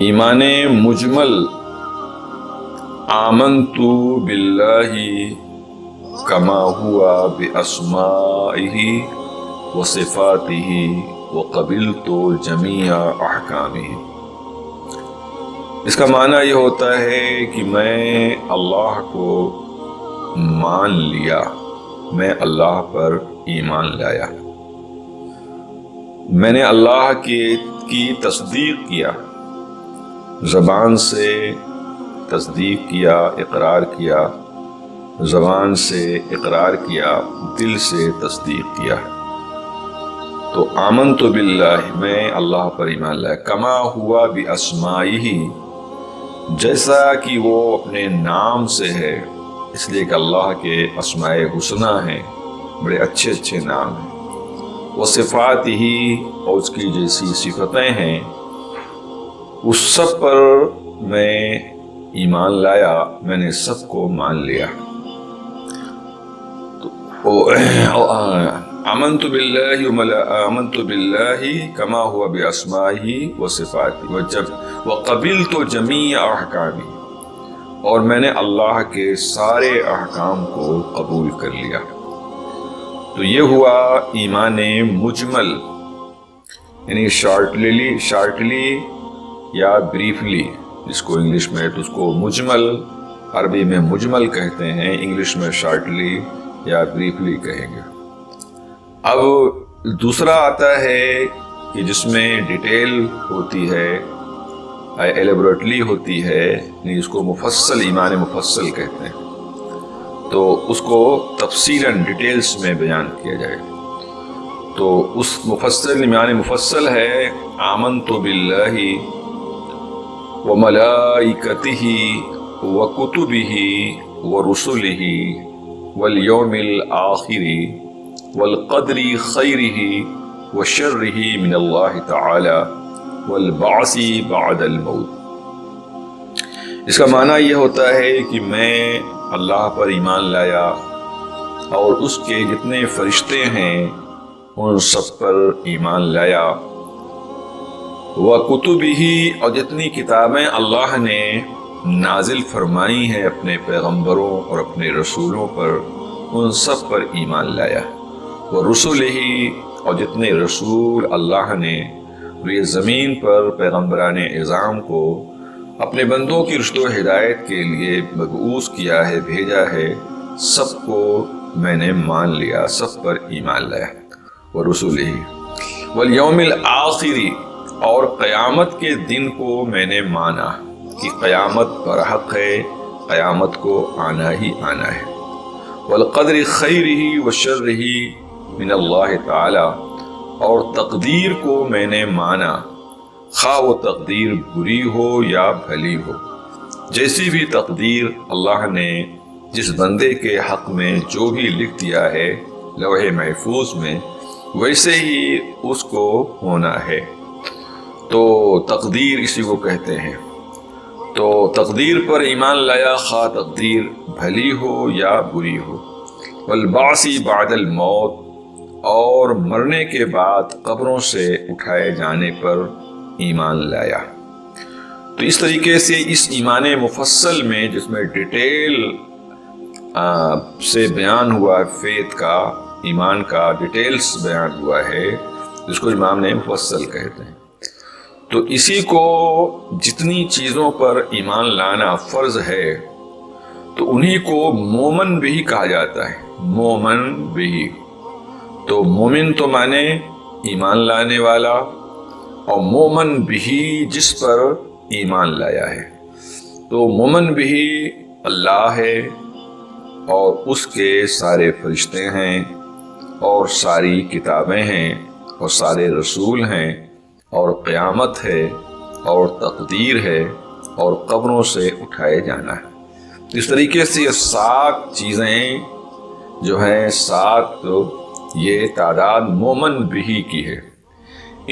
ایمان مجمل آمنت باللہ کما ہوا باسمائہ وصفاتہ وقبلت جمیع احکامہ۔ اس کا معنی یہ ہوتا ہے کہ میں اللہ کو مان لیا، میں اللہ پر ایمان لایا، میں نے اللہ کی تصدیق کیا، زبان سے تصدیق کیا، اقرار کیا، زبان سے اقرار کیا، دل سے تصدیق کیا۔ تو آمنت باللہ، میں اللہ پر ایمان لایا، کما ہوا باسمائہ، جیسا کہ وہ اپنے نام سے ہے، اس لیے کہ اللہ کے اسماء حسنی ہیں، بڑے اچھے اچھے نام ہیں، وہ صفات ہی، اور اس کی جیسی صفتیں ہیں، اس سب پر میں ایمان لایا، میں نے سب کو مان لیا۔ آمنت باللہ کما ہوا باسمائہ وصفاتہ وقبلت جمیع احکامہ، اور میں نے اللہ کے سارے احکام کو قبول کر لیا۔ تو یہ ہوا ایمان مجمل، یعنی شارٹلی یا بریفلی، جس کو انگلش میں تو اس کو مجمل، عربی میں مجمل کہتے ہیں، انگلش میں شارٹلی یا بریفلی کہیں گے۔ اب دوسرا آتا ہے کہ جس میں ڈیٹیل ہوتی ہے، ایلیبوریٹلی ہوتی ہے، یعنی اس کو مفصل، ایمان مفصل کہتے ہیں، تو اس کو تفصیلاً ڈیٹیلز میں بیان کیا جائے۔ تو اس مفصل ایمان مفصل ہے آمنت باللہ وملائکتہ وکتبہ ورسلہ والیوم الآخر والقدر خیرہ وشرہ من اللہ تعالی والبعث بعد الموت۔ اس کا معنی یہ ہوتا ہے کہ میں اللہ پر ایمان لایا اور اس کے جتنے فرشتے ہیں ان سب پر ایمان لایا، وَكُتُبِهِ، اور جتنی کتابیں اللہ نے نازل فرمائی ہیں اپنے پیغمبروں اور اپنے رسولوں پر، ان سب پر ایمان لایا، وَرُسُلِهِ، اور جتنے رسول اللہ نے یہ زمین پر پیغمبران اعظام کو اپنے بندوں کی رشد و ہدایت کے لیے مبعوث کیا ہے، بھیجا ہے، سب کو میں نے مان لیا، سب پر ایمان لایا۔ وَرُسُلِهِ وَالْيَوْمِ الْآخِرِ، اور قیامت کے دن کو میں نے مانا کہ قیامت برحق ہے، قیامت کو آنا ہی آنا ہے۔ وَالْقَدْرِ خَيْرِهِ وَشَرِّهِ من اللہ تعالی، اور تقدیر کو میں نے مانا، خواہ وہ تقدیر بری ہو یا بھلی ہو، جیسی بھی تقدیر اللہ نے جس بندے کے حق میں جو بھی لکھ دیا ہے لوح محفوظ میں، ویسے ہی اس کو ہونا ہے۔ تو تقدیر اسی کو کہتے ہیں۔ تو تقدیر پر ایمان لایا، خواہ تقدیر بھلی ہو یا بری ہو۔ والبعث بعد الموت، اور مرنے کے بعد قبروں سے اٹھائے جانے پر ایمان لایا۔ تو اس طریقے سے اس ایمان مفصل میں، جس میں ڈیٹیل سے بیان ہوا فیت کا، ایمان کا ڈیٹیلز بیان ہوا ہے، جس کو امام نے مفصل کہتے ہیں۔ تو اسی کو جتنی چیزوں پر ایمان لانا فرض ہے تو انہی کو مومن بھی کہا جاتا ہے، مومن بھی۔ تو مومن تو مانے ایمان لانے والا، اور مومن بھی جس پر ایمان لایا ہے۔ تو مومن بھی اللہ ہے، اور اس کے سارے فرشتے ہیں، اور ساری کتابیں ہیں، اور سارے رسول ہیں، اور قیامت ہے، اور تقدیر ہے، اور قبروں سے اٹھائے جانا ہے۔ اس طریقے سے یہ 7 چیزیں جو ہیں، 7 یہ تعداد مومن بھی کی ہے۔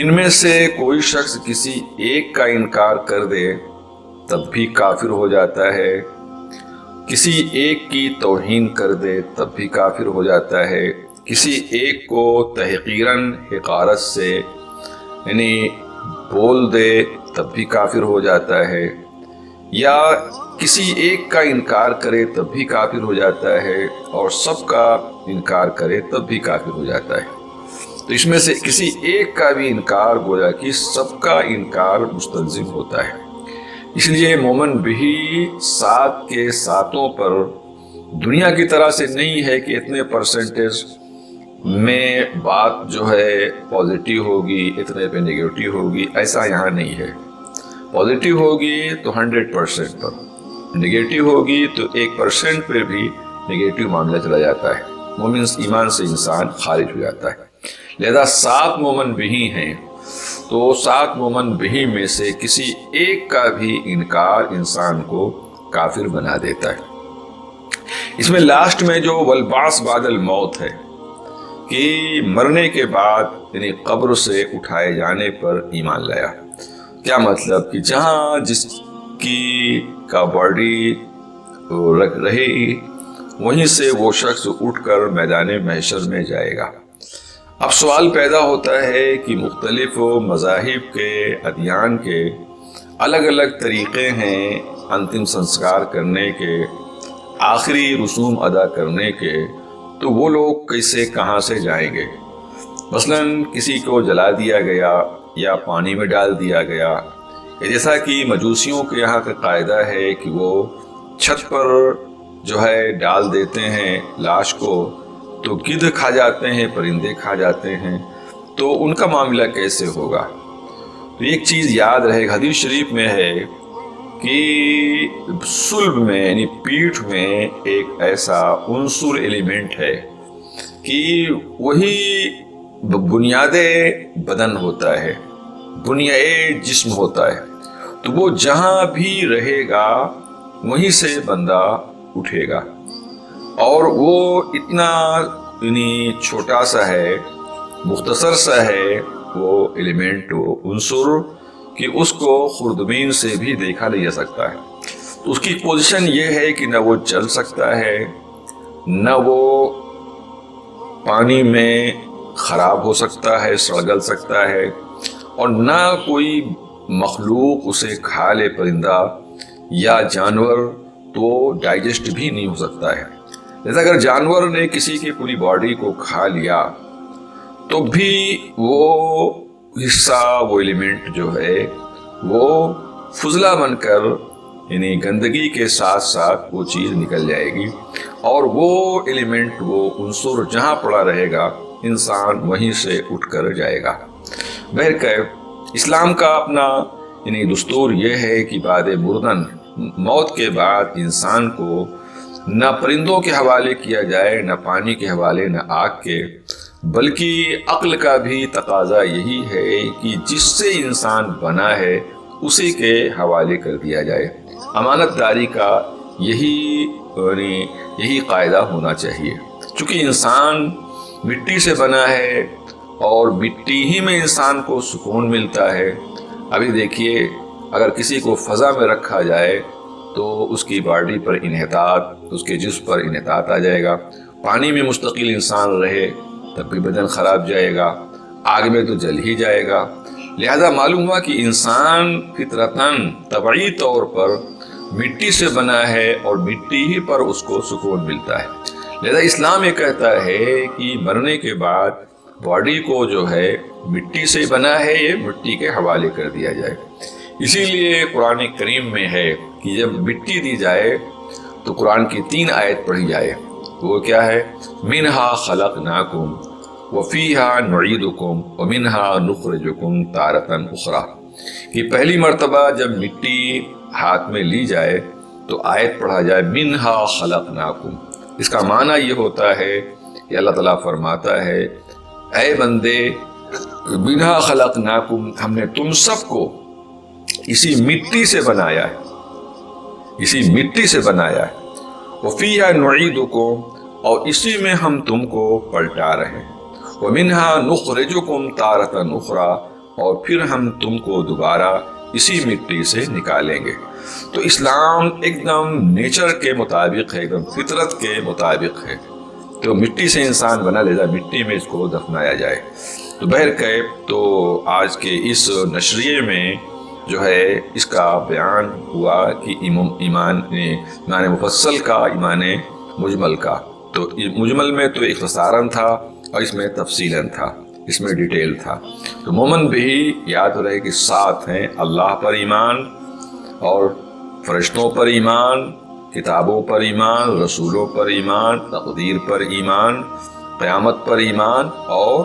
ان میں سے کوئی شخص کسی ایک کا انکار کر دے تب بھی کافر ہو جاتا ہے، کسی ایک کی توہین کر دے تب بھی کافر ہو جاتا ہے، کسی ایک کو تحقیراً حقارت سے یعنی بول دے تب بھی کافر ہو جاتا ہے، یا کسی ایک کا انکار کرے تب بھی کافر ہو جاتا ہے، اور سب کا انکار کرے تب بھی کافر ہو جاتا ہے۔ تو اس میں سے کسی ایک کا بھی انکار گویا کہ سب کا انکار مستلزم ہوتا ہے۔ اس لیے مومن بھی سات کے ساتوں پر دنیا کی طرح سے نہیں ہے کہ اتنے پرسنٹیج میں بات جو ہے پازیٹیو ہوگی، اتنے پہ نیگیٹو ہوگی، ایسا یہاں نہیں ہے۔ پازیٹیو ہوگی تو 100% پر، نیگیٹو ہوگی تو 1% پہ بھی نیگیٹو معاملہ چلا جاتا ہے، مومن ایمان سے انسان خارج ہو جاتا ہے۔ لہذا 7 مومن بھی ہیں، تو 7 مومن بھی میں سے کسی ایک کا بھی انکار انسان کو کافر بنا دیتا ہے۔ اس میں لاسٹ میں جو والبعث بعد الموت ہے کہ مرنے کے بعد یعنی قبر سے اٹھائے جانے پر ایمان لایا۔ کیا مطلب کہ جہاں جس کی کا باڈی رہے وہیں سے وہ شخص اٹھ کر میدان محشر میں جائے گا۔ اب سوال پیدا ہوتا ہے کہ مختلف مذاہب کے، ادیان کے الگ الگ طریقے ہیں انتم سنسکار کرنے کے، آخری رسوم ادا کرنے کے، تو وہ لوگ کیسے کہاں سے جائیں گے؟ مثلاً کسی کو جلا دیا گیا یا پانی میں ڈال دیا گیا، جیسا کہ مجوسیوں کے یہاں کا قاعدہ ہے کہ وہ چھت پر جو ہے ڈال دیتے ہیں لاش کو، تو گدھ کھا جاتے ہیں، پرندے کھا جاتے ہیں، تو ان کا معاملہ کیسے ہوگا؟ تو ایک چیز یاد رہے، حدیث شریف میں ہے کہ صلب میں یعنی پیٹھ میں ایک ایسا عنصر ایلیمنٹ ہے کہ وہی بنیاد بدن ہوتا ہے، بنیاد جسم ہوتا ہے، تو وہ جہاں بھی رہے گا وہیں سے بندہ اٹھے گا، اور وہ اتنا یعنی چھوٹا سا ہے، مختصر سا ہے وہ ایلیمنٹ، وہ عنصر، کہ اس کو خوردبین سے بھی دیکھا نہیں جا سکتا ہے۔ تو اس کی پوزیشن یہ ہے کہ نہ وہ چل سکتا ہے، نہ وہ پانی میں خراب ہو سکتا ہے، سڑگل سکتا ہے، اور نہ کوئی مخلوق اسے کھا لے، پرندہ یا جانور، تو ڈائجسٹ بھی نہیں ہو سکتا ہے۔ جیسا اگر جانور نے کسی کی پوری باڈی کو کھا لیا تو بھی وہ حصہ، وہ ایلیمنٹ جو ہے وہ فضلہ بن کر یعنی گندگی کے ساتھ ساتھ وہ چیز نکل جائے گی، اور وہ ایلیمنٹ، وہ عنصر جہاں پڑا رہے گا انسان وہیں سے اٹھ کر جائے گا۔ بہرکیف اسلام کا اپنا یعنی دستور یہ ہے کہ بعد مردن، موت کے بعد انسان کو نہ پرندوں کے حوالے کیا جائے، نہ پانی کے حوالے، نہ آگ کے، بلکہ عقل کا بھی تقاضا یہی ہے کہ جس سے انسان بنا ہے اسی کے حوالے کر دیا جائے۔ امانت داری کا یہی قاعدہ ہونا چاہیے، چونکہ انسان مٹی سے بنا ہے اور مٹی ہی میں انسان کو سکون ملتا ہے۔ ابھی دیکھیے، اگر کسی کو فضا میں رکھا جائے تو اس کی باڈی پر انحطاط، اس کے جسم پر انحطاط آ جائے گا۔ پانی میں مستقل انسان رہے تب بھی بدن خراب جائے گا، آگ میں تو جل ہی جائے گا۔ لہذا معلوم ہوا کہ انسان فطرتاً طبعی طور پر مٹی سے بنا ہے اور مٹی ہی پر اس کو سکون ملتا ہے۔ لہذا اسلام یہ کہتا ہے کہ مرنے کے بعد باڈی کو جو ہے مٹی سے بنا ہے، یہ مٹی کے حوالے کر دیا جائے۔ اسی لیے قرآن کریم میں ہے کہ جب مٹی دی جائے تو قرآن کی 3 آیت پڑھی جائے۔ وہ کیا ہے؟ منہا خلقناکم وفیہا نعیدکم ومنہا نخرجکم تارۃ اخری، کہ پہلی مرتبہ جب مٹی ہاتھ میں لی جائے تو آیت پڑھا جائے منہا خلقناکم۔ اس کا معنی یہ ہوتا ہے کہ اللہ تعالیٰ فرماتا ہے، اے بندے، منہا خلقناکم، ہم نے تم سب کو اسی مٹی سے بنایا ہے، اسی مٹی سے بنایا ہے، وفیہا نعیدکم، اور اسی میں ہم تم کو پلٹا رہے ہیں، ومنہا نخرجکم تارۃ اخری، اور پھر ہم تم کو دوبارہ اسی مٹی سے نکالیں گے۔ تو اسلام ایک دم نیچر کے مطابق ہے، ایک دم فطرت کے مطابق ہے، تو مٹی سے انسان بنا، لہذا مٹی میں اس کو دفنایا جائے۔ تو بہرکیف تو آج کے اس نشریے میں جو ہے اس کا بیان ہوا کہ ایمان مفصل کا، ایمان مجمل کا. تو مجمل میں تو اختصاراً تھا اور اس میں تفصیلاً تھا، اس میں ڈیٹیل تھا. تو مومن بھی یاد رہے کہ 7 ہیں: اللہ پر ایمان اور فرشتوں پر ایمان، کتابوں پر ایمان، رسولوں پر ایمان، تقدیر پر ایمان، قیامت پر ایمان اور